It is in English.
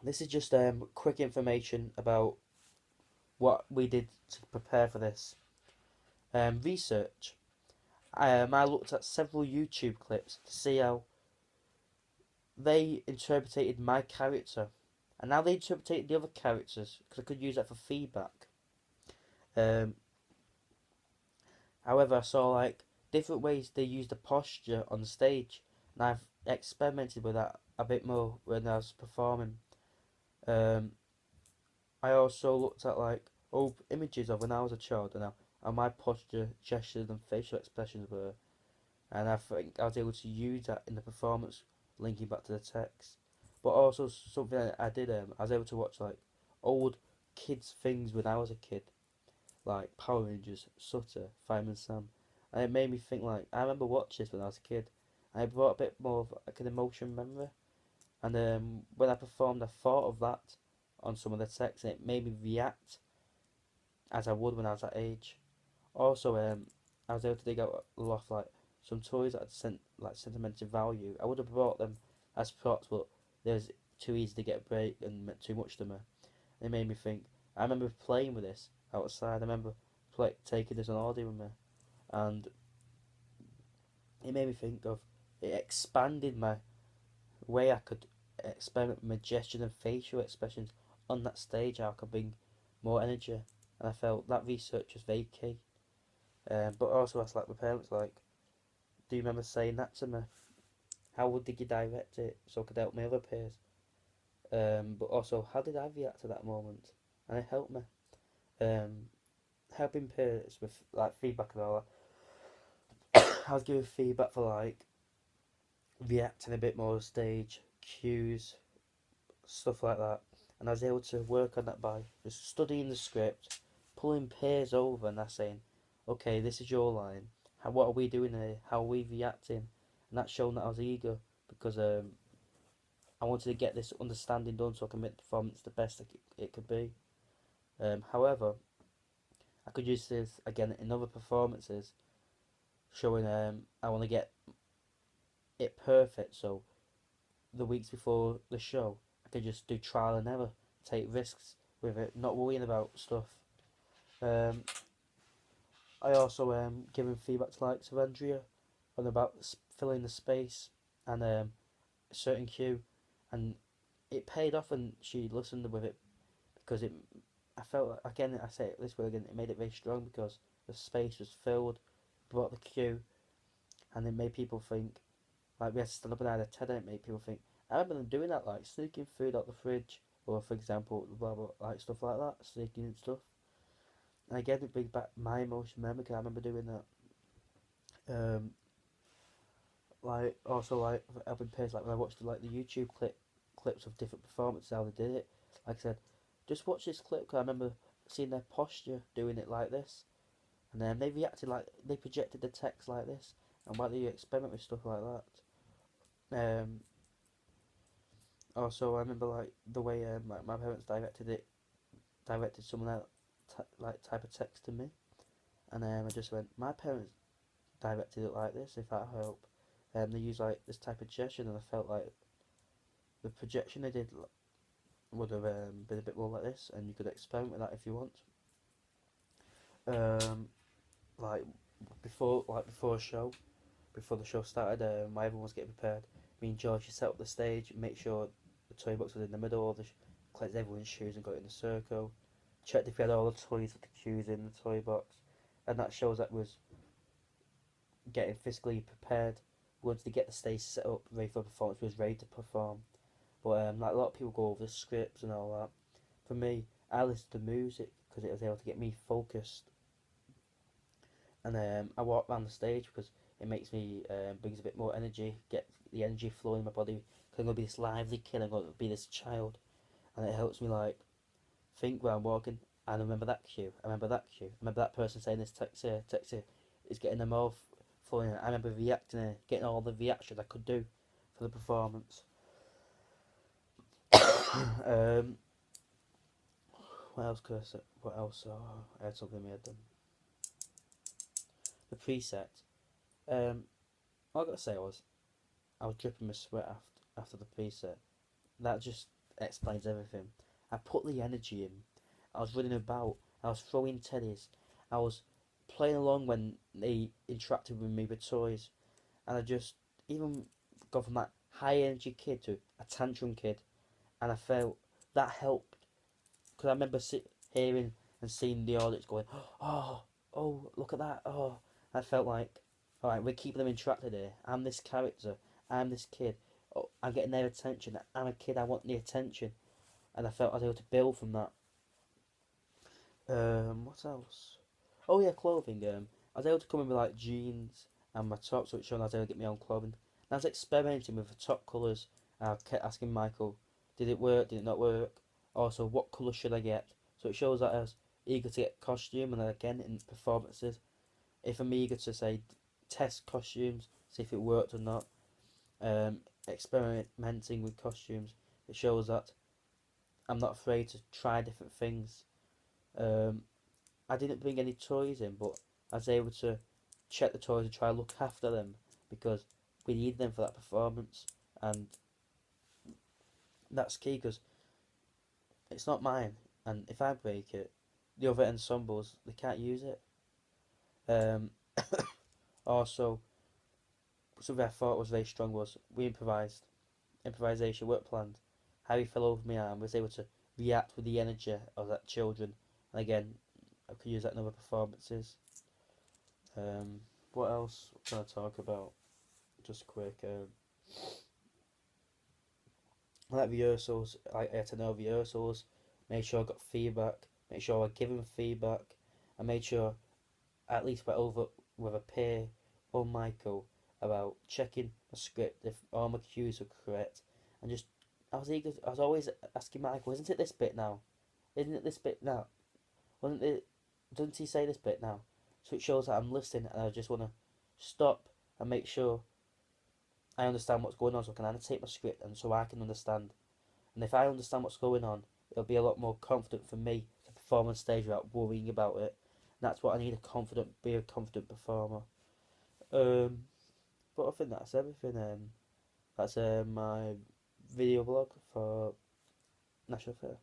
This is just quick information about what we did to prepare for this. Research. I looked at several YouTube clips to see how they interpreted my character and how they interpreted the other characters because I could use that for feedback. Um, However, I saw like different ways they use the posture on the stage, and I've experimented with that a bit more when I was performing. Um, I also looked at like old images of when I was a child and how my posture, gestures, and facial expressions were, and I think I was able to use that in the performance, linking back to the text. But also something I did, I was able to watch like old kids things when I was a kid, like Power Rangers, Sutter, Fireman Sam, and it made me think like I remember watching this when I was a kid, and it brought a bit more of like an emotion memory. And when I performed, I thought of that on some of the text, and it made me react as I would when I was that age. Also, I was able to dig out a lot of like some toys that had sentimental value. I would have brought them as props, but they was too easy to get a break and meant too much to me. It made me think. I remember playing with this outside. I remember taking this on holiday with me, and it made me think of it expanded my way I could experiment with my gestures and facial expressions on that stage. How I could bring more energy, and I felt that research was very key. But also, I was like my parents, like, do you remember saying that to me? How did you direct it so I could help my other peers? But also, how did I react to that moment? And it helped me. Um, Helping peers with like feedback and all that. I was giving feedback for like reacting a bit more on stage, cues, stuff like that. And I was able to work on that by just studying the script, pulling peers over and that's saying, okay, this is your line. What are we doing here? How are we reacting? And that's shown that I was eager because I wanted to get this understanding done so I can make the performance the best it could be. However, I could use this again in other performances, showing I want to get it perfect. So the weeks before the show, I could just do trial and error, take risks with it, not worrying about stuff. Um, I also given feedback to like to Andrea on about filling the space and a certain cue, and it paid off when she listened with it because it. I felt like, again, I say it this way again, it made it very strong because the space was filled, brought the cue, and it made people think. Like we had to stand up and I had a TED, and it made people think. I remember them doing that, like sneaking food out the fridge, or for example, blah blah, like stuff like that, sneaking and stuff. And again, it brings back my emotion memory. 'Cause I remember doing that. Um, like also like helping peers, like when I watched like the YouTube clips of different performances how they did it. Like I said, just watch this clip because I remember seeing their posture doing it like this, and then they reacted like they projected the text like this, and why do you experiment with stuff like that? Um, Also, I remember like the way like my parents directed someone else like type of text to me, and I just went, my parents directed it like this. If that help, they use like this type of gesture, and I felt like the projection they did would have been a bit more like this, and you could experiment with that if you want. Um, like before a show, before the show started, while everyone was getting prepared, me and George set up the stage, make sure the toy box was in the middle, collect everyone's shoes and got it in a circle, checked if we had all the toys with the cues in the toy box, and that shows that was getting physically prepared. We wanted to get the stage set up, ready for performance, we was ready to perform. But like a lot of people go over the scripts and all that. For me, I listened to music because it was able to get me focused, and I walk around the stage because it makes me brings a bit more energy, get the energy flowing in my body. Cause I'm gonna be this lively kid, I'm gonna be this child, and it helps me like think while I'm walking. And I remember that cue. I remember that cue. I remember that person saying this text here is getting them all flowing. I remember reacting, getting all the reaction I could do for the performance. um, what else could I say? What else? Oh, I had something in my head then. The preset. All I gotta say was I was dripping my sweat after the preset. That just explains everything. I put the energy in. I was running about. I was throwing teddies. I was playing along when they interacted with me with toys, and I just even got from that high energy kid to a tantrum kid, and I felt that helped because I remember hearing and seeing the audience going, oh, oh, look at that, oh. I felt like, all right, we're keeping them interacted here. I'm this character. I'm this kid. Oh, I'm getting their attention. I'm a kid. I want the attention, and I felt I was able to build from that. What else? Oh yeah, clothing. I was able to come in with like jeans and my top, so it showed I was able to get my own clothing. And I was experimenting with the top colours. I kept asking Michael, did it work? Did it not work? Also, what colour should I get? So it shows that I was eager to get costume, and then again in performances, if I'm eager to say test costumes, see if it worked or not. Experimenting with costumes, it shows that I'm not afraid to try different things. Um, I didn't bring any toys in, but I was able to check the toys and try to look after them because we need them for that performance, and that's key because it's not mine, and if I break it, the other ensembles they can't use it. Um, Also, something I thought was very strong was we improvised. Improvisation work planned. Harry fell over my arm, was able to react with the energy of that children, and again, I could use that in other performances. Um, what else can I talk about? Just quick. Like rehearsals, I had to know rehearsals. Made sure I got feedback. Made sure I give him feedback. I made sure I at least went over with a peer or Michael about checking the script if all my cues were correct, and just I was eager. I was always asking Michael, "Isn't it this bit now? Isn't it this bit now? Wasn't it? Doesn't he say this bit now?" So it shows that I'm listening, and I just want to stop and make sure I understand what's going on, so I can annotate my script, and so I can understand. And if I understand what's going on, it'll be a lot more confident for me to perform on stage without worrying about it. And that's what I need, be a confident performer. Um, but I think that's everything. That's my video blog for National Fair.